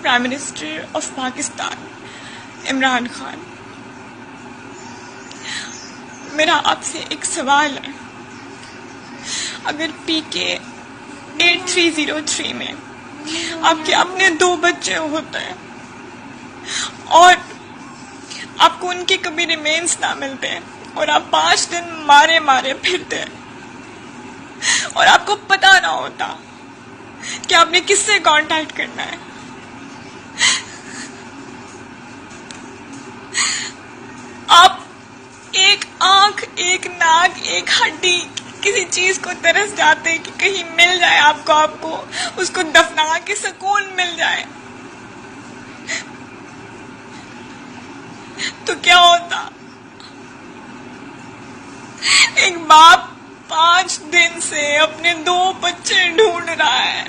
Prime minister of Pakistan Imran Khan, میرا آپ سے ایک سوال ہے. اگر پی کے 8303 میں آپ کے اپنے 2 بچے ہوتے ہیں اور آپ کو ان کے کبھی ریمینس نہ ملتے اور آپ 5 دن مارے پھرتے اور آپ کو پتا نہ ہوتا کہ آپ نے کس سے کانٹیکٹ کرنا ہے، آپ ایک آنکھ، ایک ناک، ایک ہڈی، کسی چیز کو ترس جاتے کہ کہیں مل جائے آپ کو اس کو دفنا کے سکون مل جائے، تو کیا ہوتا؟ ایک باپ 5 دن سے اپنے 2 بچے ڈھونڈ رہا ہے.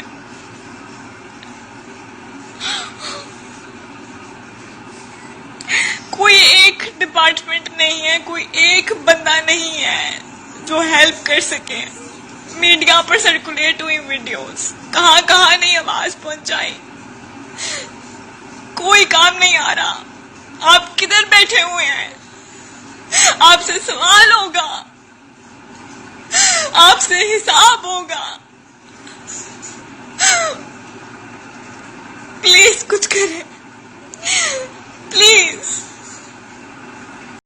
کوئی ایک ڈپارٹمنٹ نہیں ہے، کوئی ایک بندہ نہیں ہے جو ہیلپ کر سکے. میڈیا پر سرکولیٹ ہوئی ویڈیوز، کہاں کہاں نہیں آواز پہنچائی، کوئی کام نہیں آ رہا. آپ کدھر بیٹھے ہوئے ہیں؟ آپ سے سوال ہوگا، آپ سے حساب ہوگا. پلیز کچھ کریں، پلیز.